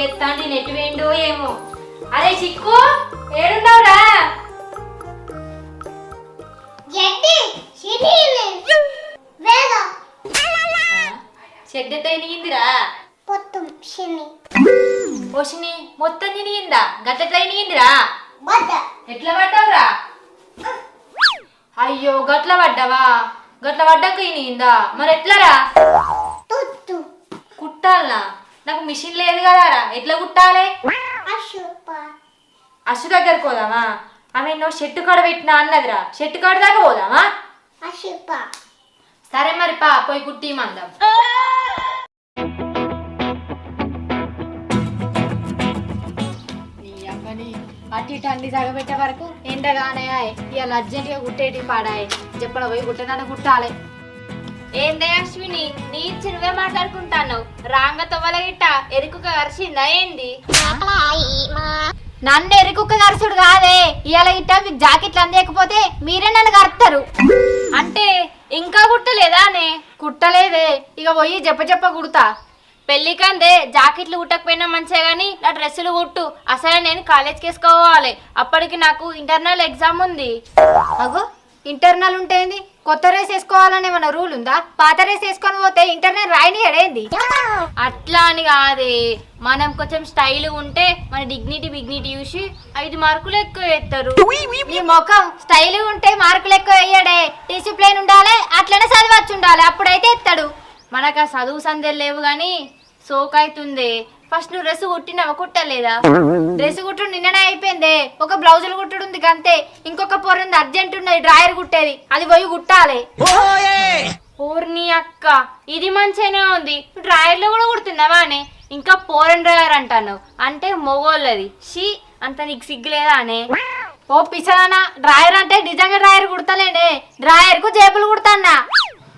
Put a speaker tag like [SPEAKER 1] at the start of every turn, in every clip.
[SPEAKER 1] ఎత్తాండి net వేయండో ఏమో. అరే చిక్కు ఏడున్నావురా? చెడ్డ నిందిరా పోషిని మొత్తం తినిందా? గట్ల నిందిరా? ఎట్లా పడ్డావురా? అయ్యో గట్ల పడ్డావా? గట్ల పడ్డాక నిందా మరి ఎట్లరా? కుట్టాలనా? నాకు మిషన్ లేదు కదారా, ఎట్లా కుట్టాలి? అశు దగ్గరకు పోదామా? ఆమె నువ్వు షెట్టు కాడ పెట్టినా అన్నదిరా, షెట్టు కాడ దాకా పోదామా? సరే మరి పా పోయి కుట్టిమందాం. అటు ఇటు అన్ని తగబెట్టే వరకు ఎండగానే ఇవాళ అర్జెంట్గా కుట్టేటి పాడాయి. చెప్పడ పోయి కుట్టనని కుట్టాలి. ఏందే అశ్విని నీ నువ్వే మాట్లాడుకుంటాను. రాంగ తొవ్వల గిట్ట ఎరుకుక కరిచిందా ఏంది? నన్ను ఎరుకుక్క కరచుడు కాదే, ఇవాళ గిట్ట మీకు జాకెట్లు అందేకపోతే మీరే నన్ను కరుతారు. అంటే ఇంకా కుట్టలేదా? నే కుట్టలేదే, ఇక పోయి చెప్ప కుడతా. పెళ్ళికందే జాకెట్లు కుట్టకపోయినా మంచిగా కానీ నా డ్రెస్సులు కుట్టు. అసలు నేను కాలేజ్కి వేసుకోవాలి, అప్పటికి నాకు ఇంటర్నల్ ఎగ్జామ్ ఉంది. అగో ఇంటర్నల్ ఉంటేంది? కొత్త రేస్ వేసుకోవాలని ఏమన్నా రూల్ ఉందా? పాత రేస్ వేసుకొని పోతే ఇంటర్నల్ రాయని ఎడేంది? అట్లా అని కాదే, మనం కొంచెం స్టైల్ ఉంటే మన బిగ్నిటీ చూసి 5 మార్కులు ఎక్కువ వేస్తారు. నీ ముఖం స్టైల్ ఉంటే మార్కులు ఎక్కువ వేయడే, డిసిప్లైన్ ఉండాలి, అట్లనే చదవచ్చు ఉండాలి, అప్పుడైతే ఎత్తాడు. మనకు ఆ చదువు సందేలు లేవు గాని సోకైతుంది. ఫస్ట్ నువ్వు డ్రెస్ కుట్టినావా? కుట్టలేదా? డ్రెస్ కుట్టుడు నిన్ననే అయిపోయిందే, ఒక బ్లౌజులు కుట్టుడు ఉంది అంతే. ఇంకొక పొరంది అర్జెంట్ ఉన్నది, డ్రాయర్ కుట్టేది, అది పోయి కుట్టాలి. ఓర్ని అక్క ఇది మంచిగానే ఉంది, డ్రాయర్లో కూడా కుడుతున్నావా అనే? ఇంకా పోరన్ డ్రాయర్ అంటాను అంటే మొగోళ్ళది. షీ అంత నీకు సిగ్గులేదా అనే? ఓ పిసనా, డ్రాయర్ అంటే నిజంగా డ్రాయర్ కుడతలేనే, డ్రాయర్ కు జేబులు కుడతాన్నా.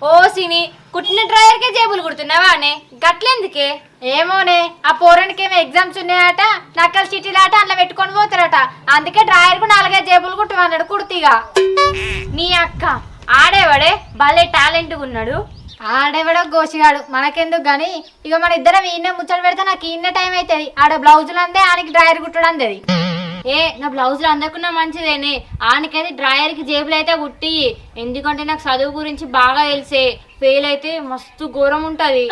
[SPEAKER 1] ఓ సిని కుట్టిన డ్రాయర్కే జేబులు కుడుతున్నావా అనే? గట్లెందుకే? ఏమోనే, ఆ పోరానికేమో ఎగ్జామ్స్ ఉన్నాయట, నక్కల చీటీలాట అందులో పెట్టుకొని పోతారట, అందుకే డ్రాయర్కు 4 జేబులు కుట్టమన్నాడు కుర్తిగా. నీ అక్క ఆడేవాడే భలే టాలెంట్గా ఉన్నాడు. ఆడేవాడో గోసిగాడు మనకెందుకు గాని, ఇక మన ఇద్దరం ఈయన ముచ్చట పెడితే నాకు ఈయన టైం అవుతుంది. ఆడ బ్లౌజులు అందే, ఆయనకి డ్రాయర్ కుట్టడం అందది. ఏ నా బ్లౌజులు అందకున్నా మంచిదేనే, ఆనికైతే డ్రాయర్కి జేబులు అయితే కుట్టి. ఎందుకంటే నాకు చదువు గురించి బాగా తెలిసే, ఫెయిల్ అయితే మస్తు ఘోరం ఉంటది.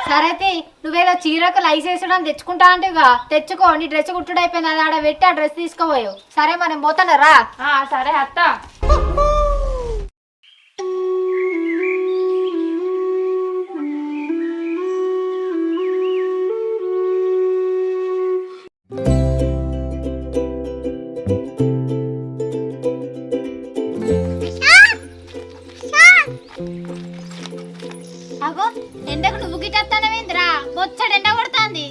[SPEAKER 1] సరైతే నువ్వేదో చీరకు లైసెన్స్ తెచ్చుకుంటా అంటేగా, తెచ్చుకో. నీ డ్రెస్ కుట్టుడు అయిపోయింది, అది ఆడ పెట్టి ఆ డ్రెస్ తీసుకోపోయావు. సరే మనం పోతానరా? సరే అత్త. అగో ఎండకు నువ్వు గిట్టేస్తానవేంద్రా? బొచ్చడు ఎండ కొడుతుంది.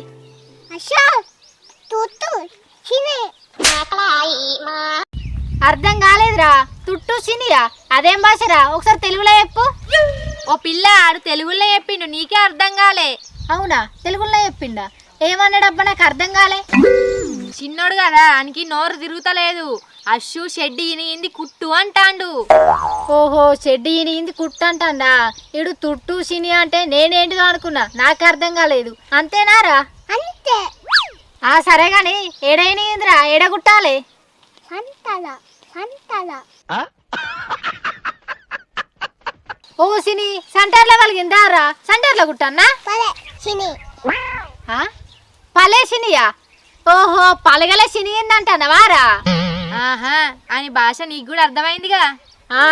[SPEAKER 1] అర్థం కాలేదురా. తుట్టు సినియా అదేం భాషరా? ఒకసారి తెలుగులో చెప్పు. ఓ పిల్ల ఆడు తెలుగులో చెప్పిండు, నీకే అర్థం కాలే? అవునా, తెలుగులో చెప్పిండా? ఏమన్నాడబ్బా నాకు అర్థం కాలే. చిన్నోడు కదా అనికి నోరు తిరుగుతలేదు. అశ్షు షెడ్డి ఇనింది కుట్టు అంటాండు. ఓహో షెడ్డి ఇనింది కుట్టు అంటాండా? ఇడు తుట్టు సిని అంటే నేనేంటిదో అనుకున్నా, నాకు అర్థం కాలేదు. అంతేనారా? అంతే. సరే గాని ఏడైనిందిరా, ఏడ కుట్టాలి? ఓ సిని సెంటర్లో కలిగిందారా? సెంటర్లో కుట్టన్నా? పలే సినియా? ఓహో పలగలే సినిందంటానవారా? ఆహా అని భాష నీకు కూడా అర్థమైందిగా?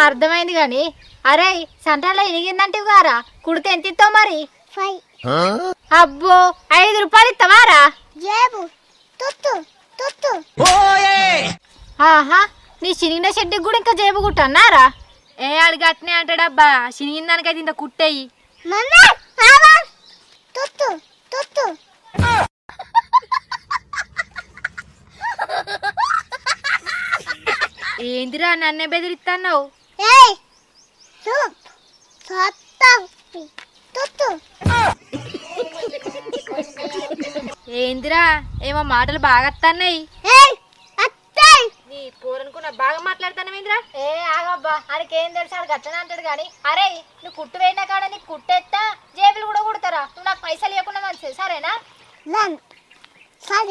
[SPEAKER 1] అర్థమైంది గాని అరే సెంటర్లో ఇనిగిందంటే గారా, కుడితే ఎంత ఇస్తావు మరి? అబ్బో 5 రూపాయలు ఇస్తావారా? ఆహా నీ చినిగిన షెడ్డికి కూడా ఇంకా జేబు కుట్టన్నారా? అడిగట్నే అంటాడబ్బా, చినిగిన దానికైతే ఇంత కుట్టేయి. ఏందిరా నన్నే బెదిరిస్తున్నావు? ఏందిరా ఏమో మాటలు బాగా వస్తున్నాయి. నీ పోరనుకున్న బాగా మాట్లాడుతానేంద్రా? ఆగబ్బా ఆయనకేం తెలుసు, ఆడు గట్టనే అంటాడు గాని. అరే నువ్వు కుట్టు వేయినా కాడ నీకు కుట్టేస్తా, జేబులు కూడా కుడతారా? నువ్వు నాకు పైసలు ఇవ్వకుండా మంచిది సరేనా? బాయ్.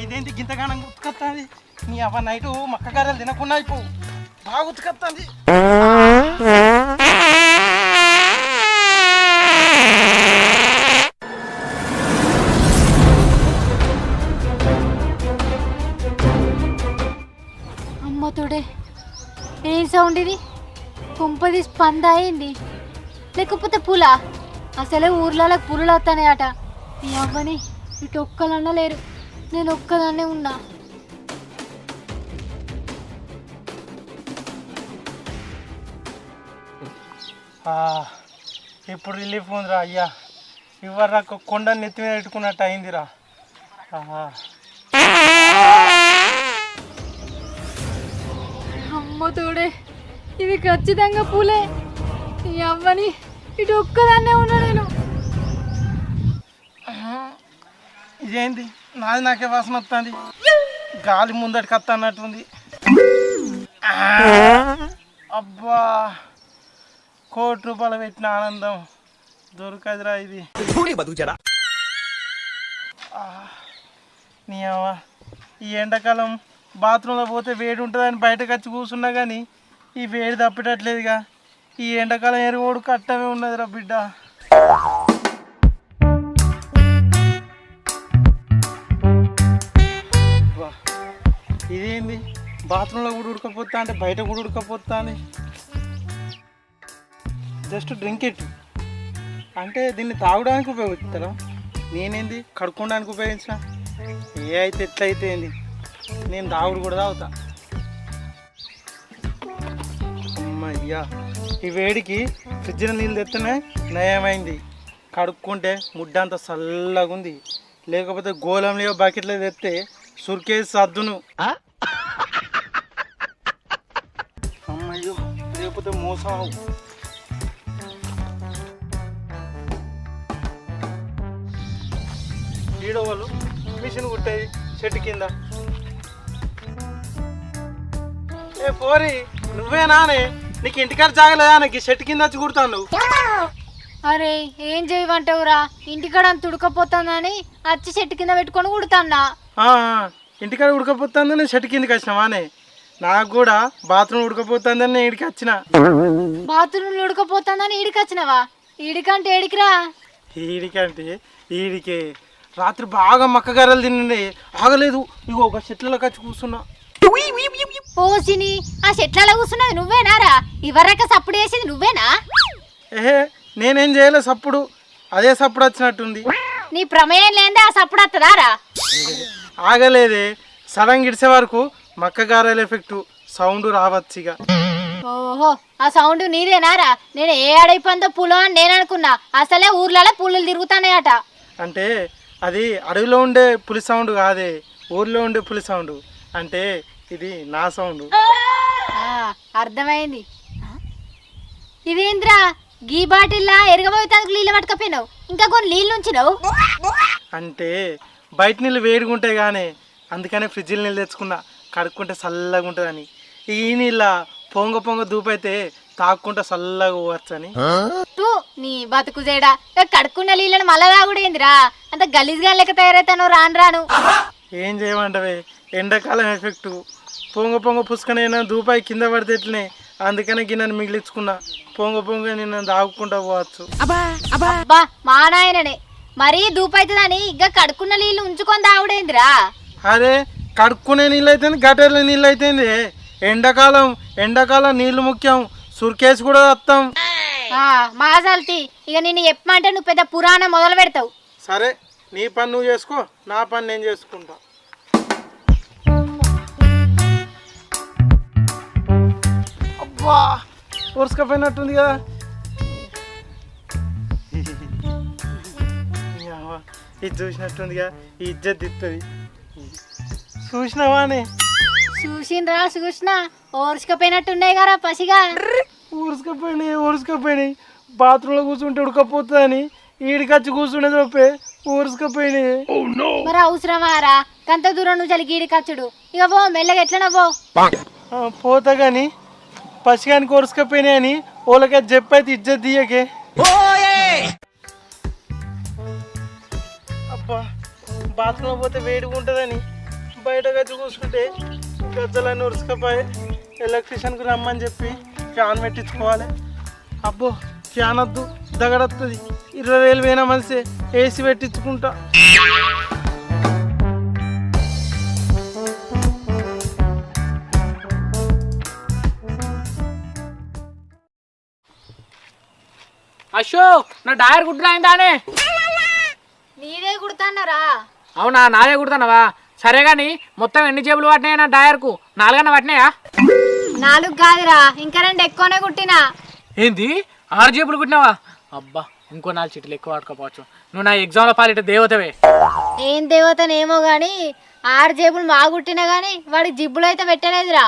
[SPEAKER 2] ఇదేంటి గింతగానం ఉతుకొస్తుంది నీ అవ్వ నైటు మక్కగారలు తినకుండా అయిపోవు బాగా ఉతుకొస్తుంది
[SPEAKER 1] అమ్మతోడే ఏం సౌండ్ ఇది? కుంపది స్పంద అయింది లేకపోతే పుల? అసలే ఊర్లలో పులులు వస్తాయట. ఈ అవ్వని ఇటు ఒక్కలన్నా లేరు, నేను ఒక్కదాన్నే ఉన్నా.
[SPEAKER 2] ఇప్పుడు రిలీఫ్ ఉందిరా అయ్యా. ఇవ్వరు నాకు కొండ నెత్తి మీద పెట్టుకున్నట్టు అయిందిరా.
[SPEAKER 1] అమ్మతోడే ఇది ఖచ్చితంగా పూలే. ఈ అవ్వని ఇటు ఒక్కదాన్నే ఉన్నా నేను.
[SPEAKER 2] ఇదేంటి నాది నాకే వాసన వస్తుంది, గాలి ముందటికి వస్తా అన్నట్టుంది. అబ్బా, ₹1,00,00,000 పెట్టిన ఆనందం దొరకదురా ఇది. నీ అవ్వ, ఈ ఎండాకాలం బాత్రూంలో పోతే వేడి ఉంటుందని బయటకు వచ్చి కూర్చున్నా కానీ ఈ వేడి తప్పేటట్లేదుగా. ఈ ఎండాకాలం ఎరుగోడు కట్టమే ఉన్నదిరా బిడ్డ. ఇదేంది బాత్రూంలో కూడా ఉడకపోతా అంటే బయట కూడా ఉడకపోతా అని. జస్ట్ డ్రింక్ ఇట్ అంటే దీన్ని తాగడానికి ఉపయోగిస్తారా? నేనేంది కడుక్కోవడానికి ఉపయోగించిన? ఏ అయితే ఎట్లయితే ఏంది, నేను తాగుడు కూడా తాగుతా. అమ్మయ్యా, ఈ వేడికి ఫ్రిడ్జ్లో నీళ్ళు తెత్తనే నయమైంది. కడుక్కుంటే ముడ్డ అంత చల్లగా ఉంది, లేకపోతే గోళంలో బకెట్లో తెస్తే సురికేసి సర్దును. అమ్మయ్యో, లేకపోతే మోసం అవు. ఈడో వాళ్ళు మిషన్ కుట్టేది చెట్టు కింద. ఏ పోరి, నువ్వేనానే? నీకు ఇంటికాడ జాగలేదా? నాకు చెట్టు కింద వచ్చి కుడతాను.
[SPEAKER 1] అరే ఏం చేయమంటావురా, ఇంటికాడ అంత ఉడకపోతుందని వచ్చి చెట్టు కింద పెట్టుకొని కుడుతున్నా.
[SPEAKER 2] ఇంటికాడ ఉడకపోతుందని చెట్టు కిందకి వచ్చినావానే? నాకు కూడా బాత్రూమ్ ఉడకపోతుందని నేను ఈడికి వచ్చిన.
[SPEAKER 1] బాత్రూమ్ ఉడకపోతుందని ఈడికి వచ్చినవా? ఈడికంటే ఏడికిరా?
[SPEAKER 2] ఈడికంటే ఈడికే. రాత్రి బాగా మక్కగారలు తినండి, ఆగలేదు. ఇగో ఒక చెట్లలో వచ్చి కూర్చున్నా.
[SPEAKER 1] పోసిని ఆ చెట్లలో కూర్చున్నది నువ్వేనారా? ఇవరక సప్పుడు చేసేది నువ్వేనా?
[SPEAKER 2] ఏహే, నేనేం చేయలే సప్పుడు, అదే సప్పుడు వచ్చినట్టుంది.
[SPEAKER 1] నీ ప్రమేయం లేదే ఆ సప్పుడు వస్తుందారా?
[SPEAKER 2] ఆగలేదే, సడన్ గిడిసే వరకు మక్కగారల ఎఫెక్ట్ సౌండ్ రావచ్చుగా.
[SPEAKER 1] ఓహో, ఆ సౌండ్ నీదేనారా? నేను ఏ అడైపోయిందో పూలు అని నేను అనుకున్నా. అసలే ఊర్లలో పూలు తిరుగుతానేయట.
[SPEAKER 2] అంటే అది అడవిలో ఉండే పులి సౌండ్ కాదే, ఊర్లో ఉండే పులి సౌండ్. అంటే ఇది నా సౌండ్.
[SPEAKER 1] అర్థమైంది. ఇదేంద్రా గీ బాటిల్లా ఎరగబోయేందుకు నీళ్ళు పట్టుకపోయినావు, ఇంకా కొన్ని నీళ్ళు ఉంచినావు.
[SPEAKER 2] అంటే బయట నీళ్ళు వేడిగా ఉంటాయి కానీ అందుకనే ఫ్రిడ్జ్లో నీళ్ళు తెచ్చుకున్నా, కడుక్కుంటే చల్లగా ఉంటుందని. ఈ నీళ్ళ పొంగ పొంగ దూపైతే తాక్కుంటే చల్లగా పోవచ్చని.
[SPEAKER 1] నీ బతుకు చేయడా, కడుక్కున్న నీళ్ళని మళ్ళా తాగుడేందిరా? అంత గలీజ్గా లెక్క తయారైతాను రాను రాను.
[SPEAKER 2] ఏం చేయమంటవే, ఎండాకాలం ఎఫెక్టు. పొంగ పొంగ పుసుకనైనా దూపాయి కింద పడితే ఎట్లనే, అందుకనే గిన్నెను మిగిలించుకున్నా. పొంగ పొంగ నిన్ను దాగుకుంటా పోవచ్చు.
[SPEAKER 1] అబ్బా మా నాయననే, మరీ దూపైతుందని ఇక కడుక్కున్న నీళ్ళు ఉంచుకొని తాగుడేందిరా?
[SPEAKER 2] అదే కడుక్కునే నీళ్ళు అయితే గటర్ల నీళ్ళు అయితే ఎండాకాలం నీళ్లు ముఖ్యం, సుర్కేసి కూడా వస్తాం.
[SPEAKER 1] మాసాల్తి ఇక నిన్ను చెప్పమంటే నువ్వు పెద్ద పురాణం మొదలు పెడతావు.
[SPEAKER 2] సరే, నీ పని నువ్వు చేసుకో, నా పని నేను చేసుకుంటా. అబ్బా, ఉరుసుకపోయినట్టుంది కదా. ఇది చూసినట్టుందిగా, ఈ ఇజ్జత్ ఇస్తుంది. చూసినావానే?
[SPEAKER 1] చూసినరా, చూసినా. ఓర్చుకపోయినట్టున్నాయి కదా పసిగా.
[SPEAKER 2] ఊరుసుకపోయినాయి బాత్రూంలో కూర్చుంటే ఉడకపోతుందని ఈడికొచ్చి కూర్చుండే తప్పే ఊరుసుకపోయినాయి.
[SPEAKER 1] మరి అవసరమారా కంత దూరం నుంచి గీడి కచ్చుడు. ఇక పో మెల్లగా ఎట్లనా పో.
[SPEAKER 2] పోతా కానీ పసిగానికి ఊరుసుకపోయినాయని వాళ్ళకి చెప్పైతే ఇజ్జత్ తీయకే. అబ్బా బాత్రూంలో పోతే వేడిగా ఉంటుందని బయట గచ్చి కూర్చుంటే గజ్జలన్నీ ఉరుసుకపోయి ఎలక్ట్రీషియన్కి రమ్మని చెప్పి ఫ్యాన్ పెట్టించుకోవాలి. అబ్బో ఫ్యాన్ వద్దు దగడొస్తుంది. 20,000 పోయినా మనిషి ఏసీ పెట్టించుకుంటా.
[SPEAKER 3] అశోక్ నా డయర్ గుడ్రాయిందానే.
[SPEAKER 1] నీదే కుడతాన్నారా?
[SPEAKER 3] అవునా నాదే కుడతానవా? సరే గాని మొత్తం ఎన్ని జేబులు పట్టినాయా నా డయర్కు? 4 పట్టినాయా?
[SPEAKER 1] 4 కాదురా, ఇంకా 2 ఎక్కువనే కుట్టినా.
[SPEAKER 3] ఏంది 6 జేబులు కుట్టినావా? అబ్బా ఇంకో 4 చీటీలు ఎక్కువ పట్టుకోపోవచ్చు. నువ్వు నా ఎగ్జామ్లో పాలిట దేవతవే.
[SPEAKER 1] ఏం దేవతనేమో గాని 6 జేబులు మా కుట్టినా గాని వాడికి జిబ్బులు అయితే పెట్టలేదురా.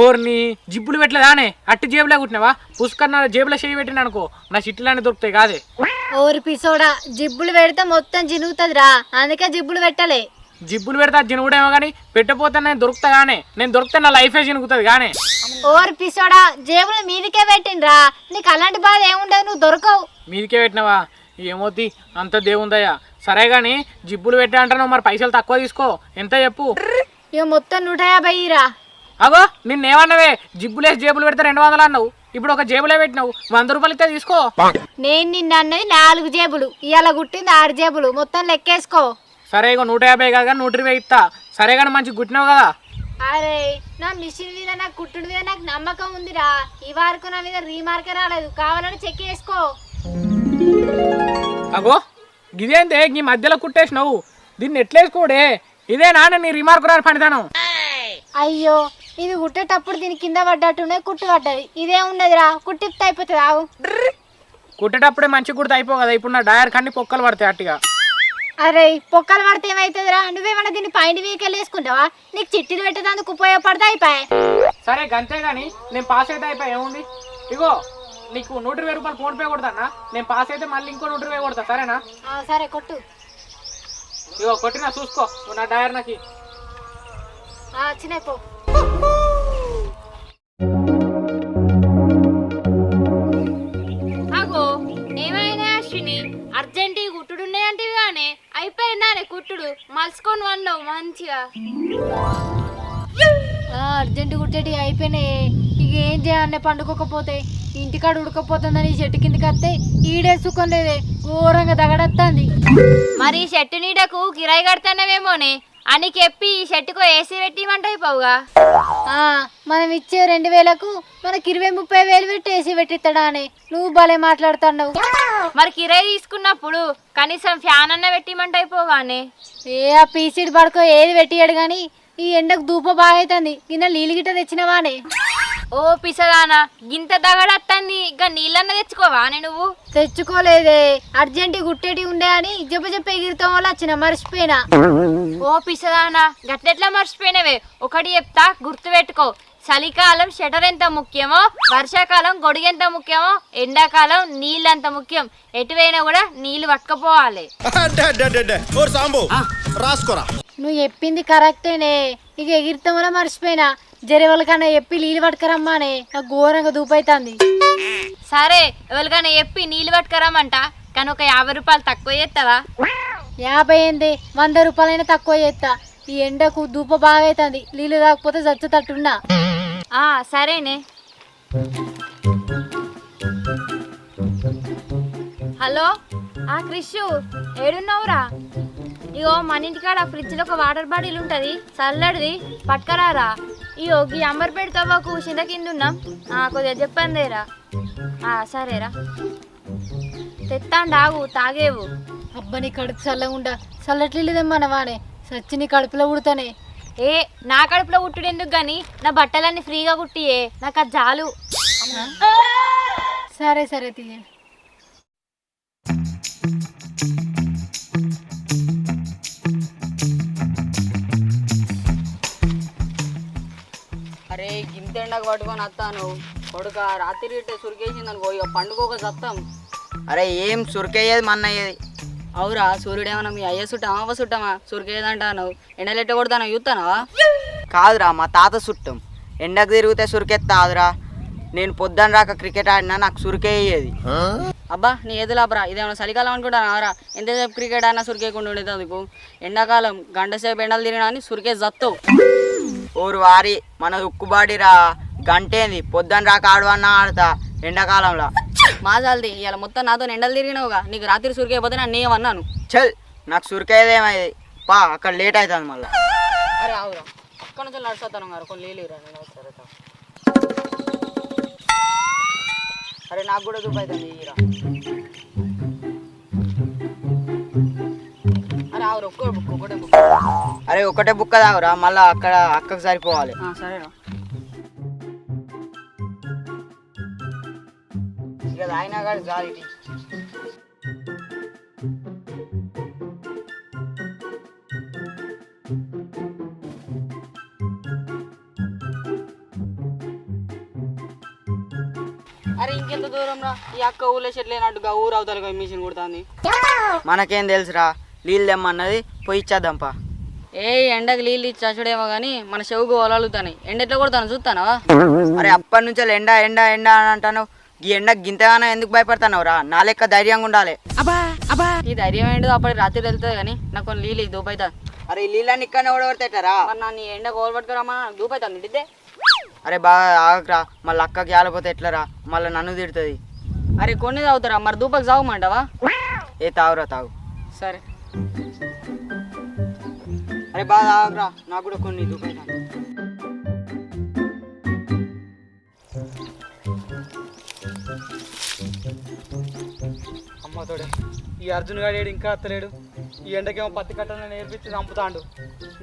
[SPEAKER 3] ఓర్ని జిబ్బులు పెట్టలేదానే? అట్టి జేబులే కుట్టినావా? పుష్కర్ నా జేబులో చేయి పెట్టిన అనుకో నా చిట్టులన్నీ దొరుకుతాయి కాదే.
[SPEAKER 1] ఓరి పిసోడా, జిబ్బులు పెడితే మొత్తం జినుగుతుందిరా, అందుకే జిబ్బులు పెట్టలే.
[SPEAKER 3] జిబ్బులు పెడతా జినుగుడేమో కానీ పెట్టపోతే నేను దొరుకుతా గానే. నేను దొరికితే నా లైఫే జినుగుతుంది గానే.
[SPEAKER 1] ఓరి పిసోడా, జేబులు మీదికే పెట్టిండ్రా, నీకు అలాంటి బాధ ఏముండదు, నువ్వు దొరకవు.
[SPEAKER 3] మీదికే పెట్టినావా? ఏమోద్ది అంత దేవుందయ్యా. సరే గాని జిబ్బులు పెట్టా అంటున్నావు, మరి పైసలు తక్కువ తీసుకో. ఎంత చెప్పు?
[SPEAKER 1] ఇక మొత్తం 150 రా.
[SPEAKER 3] అగో నిన్నేమన్నావే? జిబ్బులేసి జేబులు పెడితే 200 అన్నావు, ఇప్పుడు ఒక జేబులే పెట్టినావు. 100 రూపాయలు ఇస్తే తీసుకో.
[SPEAKER 1] నేను నిన్న అన్నది 4 జేబులు, ఇవాళ కుట్టింది 6 జేబులు, మొత్తం లెక్కేసుకో.
[SPEAKER 3] సరే ఇగో 150 కాదు కానీ 120 ఇస్తా. సరే కానీ మంచి గుట్టినావు కదా.
[SPEAKER 1] అరే నా మిషన్ మీద నాకు కుట్టుడు మీద నాకు నమ్మకం ఉందిరా. ఈ వరకు నా మీద రీమార్కే రాలేదు, కావాలని చెక్ చేసుకో.
[SPEAKER 3] అగో గిదేంతే ఈ మధ్యలో కుట్టేసినావు, దీన్ని ఎట్లేసుకోడే? ఇదే నాన్న నీ రిమార్క్ రాని పనిదానం.
[SPEAKER 1] అయ్యో ఇది కుట్టేటప్పుడు దీని కింద పడ్డట్టునే కుట్టు పడ్డది, ఇదే ఉన్నదిరా, కుట్టిప్తే అయిపోతుంది. ఆవు
[SPEAKER 3] కుట్టేటప్పుడే మంచి కుడితే అయిపో కదా. ఇప్పుడు నా డయర్ కన్నీ పొక్కలు పడతాయి అట్టిగా.
[SPEAKER 1] అరే పొక్కలు పడితే ఏమవుతుందిరా? నువ్వేమన్నా దీన్ని పైన వీకెళ్ళి వేసుకుంటావా? నీకు చిట్టీలు పెట్టేందుకు ఉపయోగపడతా అయిపోయి.
[SPEAKER 3] సరే గంతే కానీ నేను పాస్ అయితే అయిపోయి ఏముంది. ఇగో నీకు 120 రూపాయలు ఫోన్ పే కొడతానా? నేను పాస్ అయితే మళ్ళీ ఇంకో 120 కొడతా. సరేనా?
[SPEAKER 1] సరే కొట్టు.
[SPEAKER 3] ఇగో కొట్టినా చూసుకో నువ్వు నా డయర్ నాకు.
[SPEAKER 1] చిన్న పో. అగో ఏమైనా అశ్విని, అర్జెంట్ కుట్టుడున్నాయంటే కానీ అయిపోయిందానే కుట్టుడు, మలుసుకొని వన్నావు మంచిగా. అర్జెంట్ కుట్టేటి అయిపోయినాయి. ఇక ఏం చేయాలనే పండుకోకపోతే ఇంటికాడ ఉడకపోతుందని ఈ చెట్టు కిందకి వస్తే ఈడేసుకోలేదే, ఘోరంగా దగడత్తాంది. మరి ఈ చెట్టు నీడకు కిరాయి కడతానేమోనే అని చెప్పి ఈ చెట్టుకు ఏసీ పెట్టిమంటే అయిపోవుగా. మనం ఇచ్చే 2,000కు మనకి 20-30 వేలు పెట్టి ఏసీ పెట్టిస్తాడా అని నువ్వు భలే మాట్లాడుతున్నావు. మరి కిరాయి తీసుకున్నప్పుడు కనీసం ఫ్యాన్ అన్న పెట్టిమంటే అయిపోగానే. ఆ పీసీడి పడుకో ఏది పెట్టియాడు గాని ఈ ఎండకు దూప బాగా అవుతుంది. గిన్నె నీళ్ళు గిట్ట తెచ్చినవానే? ఓ పిసదానా, గింత దగడత్తాంది, ఇక నీళ్ళన్న తెచ్చుకోవానే? నువ్వు తెచ్చుకోలేదే, అర్జెంట్ గుట్టేటి ఉండే అని చెప్ప ఎగిరితాం వల్ల వచ్చిన, మర్చిపోయినా. ఓ పిసదానా, గట్లెట్లా మర్చిపోయినవే? ఒకటి చెప్తా, గుర్తు పెట్టుకో. చలికాలం షటర్ ఎంత ముఖ్యమో, వర్షాకాలం గొడుగు ఎంత ముఖ్యమో, ఎండాకాలం నీళ్ళు ఎంత ముఖ్యం. ఎటువైనా కూడా నీళ్లు పట్టుకపోవాలి. నువ్వు చెప్పింది కరెక్టేనే, ఇక ఎగిరితాం వల్ల మర్చిపోయినా. జరవలకన్నా చెప్పి నీళ్ళు పట్టుకరమ్మానే, నాకు ఘోరంగా దూపైతుంది. సరే ఎవరికైనా చెప్పి నీళ్ళు పట్టుకరమ్మంట, కానీ ఒక 50 రూపాయలు తక్కువ చేస్తావా? 50 ఏంది, 100 రూపాయలైనా తక్కువ చేస్తా. ఈ ఎండకు దూప బాగా అవుతుంది, నీళ్ళు తాకపోతే చచ్చుతట్టున్నా. సరేనే. హలో క్రిషు, ఏడున్నావురా? ఇగో మన ఇంటికాడ ఫ్రిడ్జ్లో ఒక వాటర్ బాటిల్ ఉంటుంది చల్లడిది, పట్టుకరారా. ఇగో ఈ అంబర్పేట తవ్వకు చింత కింద ఉన్నాం, కొద్దిగా చెప్పందేరా. సరేరా, తెత్తాండాగు తాగేవు. అబ్బా నీ కడుపు చల్లగా ఉండా, చల్లట్లేదమ్మనవానే, సచ్చి నీ కడుపులో ఉడతానే. నా కడుపులో కుట్టుడు ఎందుకు గాని, నా బట్టలన్నీ ఫ్రీగా కుట్టియే, నాకు అది చాలు. సరే సరే తీయ.
[SPEAKER 4] అరే గింత ఎండకు పట్టుకొని వస్తాను, కొడుక రాత్రి ఇట్టే సురికేసింది అనుకో ఇక పండుగ సత్తం.
[SPEAKER 5] అరే ఏం సురికయ్యేది మన్నయ్యేది.
[SPEAKER 4] అవురా సూర్యుడేమన్నా మీ అయ్య చుట్టామా అవ్వ చుట్టామా సురికేదంటాను ఎండలెట్ట కొడతాను చూస్తానా?
[SPEAKER 5] కాదురా మా తాత చుట్టం. ఎండకు తిరిగితే సురికెత్తాదురా. నేను పొద్దున రాక క్రికెట్ ఆడినా నాకు సురికేయేది.
[SPEAKER 4] అబ్బా నీ ఎదులాపరా ఇదేమన్నా చలికాలం అనుకుంటానా? ఎంతసేపు క్రికెట్ ఆడినా సురికేయకుండా ఉండేది అందుకు. ఎండాకాలం గంట సేపు ఎండలు తిరిగినా అని సురికే జత్తవు.
[SPEAKER 5] ఓరు వారి మన ఉక్కుబాడిరా. గంటేంది పొద్దున రాక ఆడవన్నా ఆడతా ఎండాకాలంలో.
[SPEAKER 4] మాజాల్ది ఇలా మొత్తం నాతో ఎండలు తిరిగినావుగా నీకు రాత్రి సురికైపోతే నన్ను ఏమన్నాను.
[SPEAKER 5] చల్ నాకు సురికేదేమైంది పా అక్కడ లేట్ అవుతుంది మళ్ళీ.
[SPEAKER 4] అరే అవురా అక్కడ నుంచి నడుస్తాను గారు కొన్ని లేరా నేను సరే. అరే నాకు కూడా దూపు అవుతుంది ఈరా. అరే ఆవురు ఒకటే బుక్.
[SPEAKER 5] అరే ఒకటే బుక్క తాగురా మళ్ళీ అక్కడ అక్కకు సరిపోవాలి.
[SPEAKER 4] సరేరా.
[SPEAKER 5] ఇక తాగినా కానీ గాలి
[SPEAKER 4] అరే ఇంకెంత దూరం రా ఈ అక్క ఊళ్ళో చెట్లేనట్టుగా ఊరు అవతలగా మిషన్ కుడుతుంది.
[SPEAKER 5] మనకేం తెలుసురా నీళ్ళు తెమ్మన్నది పోయి ఇచ్చేద్దాంపా.
[SPEAKER 4] ఏ ఎండకి నీళ్ళు ఇచ్చి చచ్చుడేమో కానీ మన చెవుకు వలలుతాయి. ఎండ ఎట్లా కొడతాను చూస్తానా?
[SPEAKER 5] అరే అప్పటి నుంచి ఎండ ఎండ ఎండ అని అంటాను. ఈ ఎండ గింతగానో ఎందుకు భయపడతావు రా? నా లెక్క ధైర్యంగా ఉండాలి.
[SPEAKER 4] ఈ ధైర్యం ఏంటిదో అప్పటి రాత్రి వెళ్తుంది కానీ నాకు కొన్ని నీళ్ళు దూపైతా.
[SPEAKER 5] అరే ఈ నీళ్ళని ఇక్కడనే ఓడగొడతారా?
[SPEAKER 4] మరి నన్ను ఎండ కోల్పట్టుకురామా దూపైతాను తిట్టితే.
[SPEAKER 5] అరే బాగా ఆగకరా మళ్ళీ అక్కకి ఆలిపోతే ఎట్లరా? మళ్ళీ నన్ను తిడుతుంది.
[SPEAKER 4] అరే కొన్ని తాగుతారా మరి దూపకి సాగుమంటావా?
[SPEAKER 5] ఏ తాగురా తాగు.
[SPEAKER 4] సరే
[SPEAKER 5] అరే బాగా ఆగకరా నాకు కూడా కొన్ని దూపైతాను.
[SPEAKER 2] అమ్మతోడే ఈ అర్జున్ గాడు ఇంకా అత్తలేడు. ఈ ఎండకేమో పత్తి కట్టలను నేర్పించి చంపుతాండు.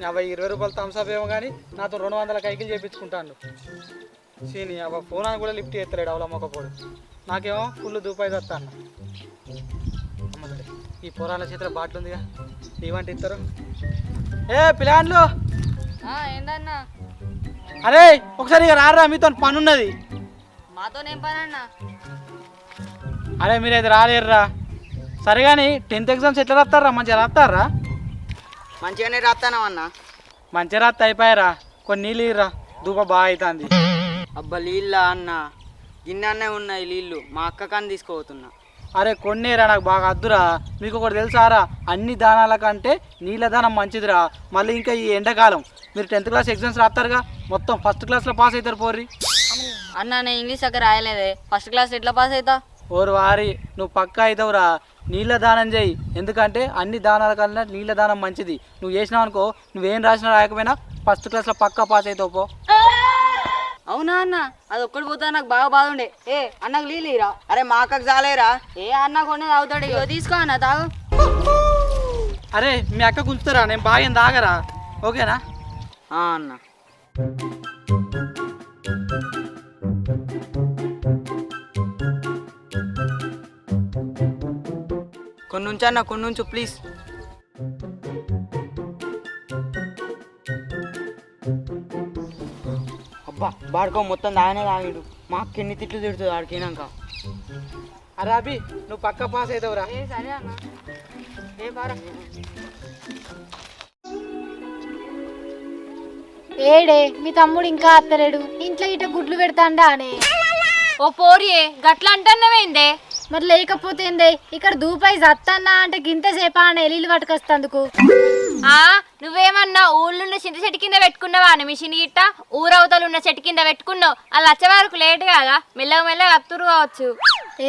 [SPEAKER 2] 20 రూపాయలు థమ్స్అప్ ఏమో కానీ నాతో 200 కైకిలు చేయించుకుంటాడు. సీని అవ్వ ఫోన్ అని కూడా లిఫ్ట్ చేస్తలేడు అవలమ్మకపోడు. నాకేమో ఫుల్ దూపాయి వస్తాను. అమ్మతోడే ఈ పొరాల చేతిలో బాటిల్ ఉందిగా ఏమంటే ఇస్తారు. ఏ పిలాన్లు
[SPEAKER 4] ఏందన్నా?
[SPEAKER 2] అరే ఒకసారి ఇక రారా మీతో పని ఉన్నది.
[SPEAKER 4] మాతోనేం పని అన్నా?
[SPEAKER 2] అరే మీరైతే రాలేరురా. సరే కానీ 10th ఎగ్జామ్స్ ఎట్లా రాస్తారా? మంచిగా రాస్తారా?
[SPEAKER 5] మంచిగానే రాస్తాను అన్న.
[SPEAKER 2] మంచిగా రాత్త అయిపోయారా? కొన్ని నీళ్ళు ఇర్రా దూప బాగా అవుతుంది.
[SPEAKER 5] అబ్బా నీళ్ళ అన్న గిన్నెనే ఉన్నాయి నీళ్ళు మా అక్క కాని తీసుకోబోతున్నా.
[SPEAKER 2] అరే కొన్నేరా నాకు బాగా అద్దురా. మీకు ఒకటి తెలుసారా? అన్ని దానాల కంటే నీళ్ళ దానం మంచిదిరా. మళ్ళీ ఇంకా ఈ ఎండాకాలం మీరు 10th క్లాస్ ఎగ్జామ్స్ రాస్తారుగా మొత్తం ఫస్ట్ క్లాస్లో పాస్ అవుతారు పోర్రి.
[SPEAKER 4] అన్న నేను ఇంగ్లీష్ అక్కడ రాయలేదే ఫస్ట్ క్లాస్ ఎట్లా పాస్ అవుతా?
[SPEAKER 2] ఓరు వారి నువ్వు పక్కా అవుతావురా. నీళ్ళ దానం చేయి. ఎందుకంటే అన్ని దానాల కన్నా నీళ్ళ దానం మంచిది. నువ్వు చేసినావు అనుకో నువ్వేం రాసినా రాయకపోయినా ఫస్ట్ క్లాస్లో పక్కా పాస్ అవుతావు పో.
[SPEAKER 4] అవునా అన్న అది ఒక్కటి పోతా నాకు బాగా బాధ ఉండే. ఏ అన్నకు నీళ్ళిరా.
[SPEAKER 5] అరే మా అక్కకు చాలేరా?
[SPEAKER 4] ఏ అన్న కొన్ని తాగుతాడు ఇగో తీసుకో అన్న తాగు.
[SPEAKER 2] అరే మీ అక్క గుంచుతారా? నేను బాగా ఏం తాగరా ఓకేనా?
[SPEAKER 5] అన్న కొన్ని ఉంచు అన్న కొన్ని ఉంచు ప్లీజ్. అబ్బా బాడుకో మొత్తం దానే తాగిడు. మా అక్క ఎన్ని తిట్లు తిడుతుంది ఆడికినాక.
[SPEAKER 2] అరే అభి నువ్వు పక్కా పాస్ అవుతావురా.
[SPEAKER 4] ఏ సరే అన్న ఏ బారా.
[SPEAKER 1] ఏడే మీ తమ్ముడు ఇంకా అత్తలేడు. ఇంట్లో ఇట గుడ్లు పెడతాండా అనే?
[SPEAKER 6] ఓ పోరియే గట్ల అంటున్నావేందే?
[SPEAKER 1] మరి లేకపోతే ఏందే? ఇక్కడ దూపాయి సత్తన్నా అంటే గింత సేపా అనే నీళ్ళు పట్టుకొస్తందుకు.
[SPEAKER 6] ఆ నువ్వేమన్నా ఊళ్ళున్న చింత చెట్టు కింద పెట్టుకున్నావా అని మిషన్ గిట్ట ఊరవతలు ఉన్న చెట్టు కింద పెట్టుకున్నావు. వాళ్ళు వచ్చే వరకు లేట్ కాగా మెల్లగా మెల్లగా అత్తురు కావచ్చు.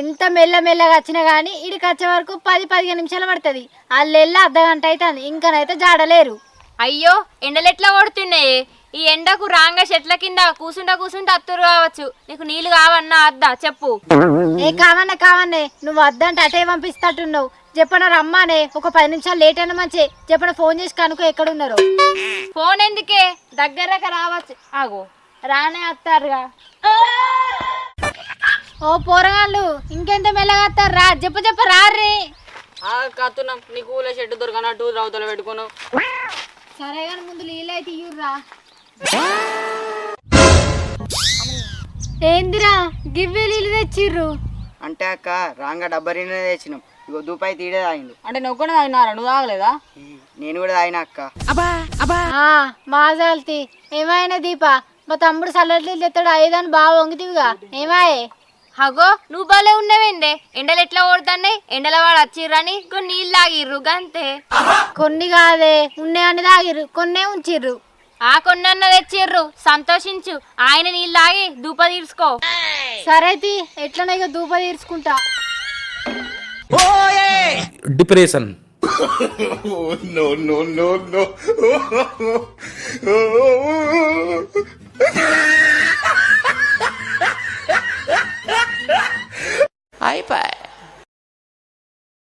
[SPEAKER 1] ఎంత మెల్లమెల్లగా వచ్చినా కానీ ఇడికి వచ్చే వరకు 10-15 నిమిషాలు పడుతుంది. వాళ్ళు వెళ్ళి అర్ధగంట అవుతుంది ఇంకనైతే జాడలేరు.
[SPEAKER 6] అయ్యో ఎండలెట్లా కొడుతున్నాయి. ఈ ఎండకు రాంగా చెట్ల కింద కూసుంటా అత్తురు కావచ్చు. నీకు నీళ్ళు కావన్నా అద్దా చెప్పు.
[SPEAKER 1] ఏ కావన్నే నువ్వు వద్దంటే అటే పంపిస్తట్టున్నావు. చెప్పన రమ్మానే ఒక 10 నిమిషాలు లేట్ అయినా మంచి చెప్పన ఫోన్ చేసి కనుకో ఎక్కడున్నారో.
[SPEAKER 6] ఫోన్ ఎందుకే దగ్గరగా రావచ్చు. ఆగో రానే వస్తారుగా.
[SPEAKER 1] ఓ పోరగాళ్ళు ఇంకెంత మెల్లగా వస్తారు రా. చెప్ప రారే.
[SPEAKER 4] కత్తున్నాం నీకు ఊళ్ళో చెట్టు దొరకనట్టు రౌతలు పెట్టుకున్నావు.
[SPEAKER 1] సరే కానీ ముందు నీళ్ళు అయితే ఇయ్యుర్రా. ఏందిరా గివ్వే నీళ్ళు తెచ్చిర్రు?
[SPEAKER 5] అంటే అక్క రాంగా డబ్బరీనే తెచ్చినాం. ఇగో దూపాయి తీడే తాగిండు.
[SPEAKER 4] అంటే నువ్వు కూడా తాగినారా? నువ్వు తాగలేదా?
[SPEAKER 5] నేను కూడా తాగిన అక్క.
[SPEAKER 1] మాజాల్తి ఏమైనా దీపా మా తమ్ముడు చల్లటి నీళ్ళు తెస్తాడు అయ్యేదాన్ని బాగా వంగుతివిగా ఏమాయే?
[SPEAKER 6] హగో నువ్వు బాలే ఉన్నవేందే ఎండలు ఎట్లా ఓడుతున్నాయి ఎండల వాడు వచ్చిర్రని కొన్ని నీళ్ళు తాగిర్రు గంతే.
[SPEAKER 1] కొన్ని కాదే ఉన్నాయని తాగిర్రు కొన్నే ఉంచిర్రు.
[SPEAKER 6] ఆ కొన్నన్న తెచ్చిర్రు సంతోషించు ఆయన నీళ్ళు తాగి దూప తీర్చుకో.
[SPEAKER 1] సరే ఎట్లనో ఇక దూప తీర్చుకుంటా.
[SPEAKER 7] డిప్రెషన్ అయిపోయి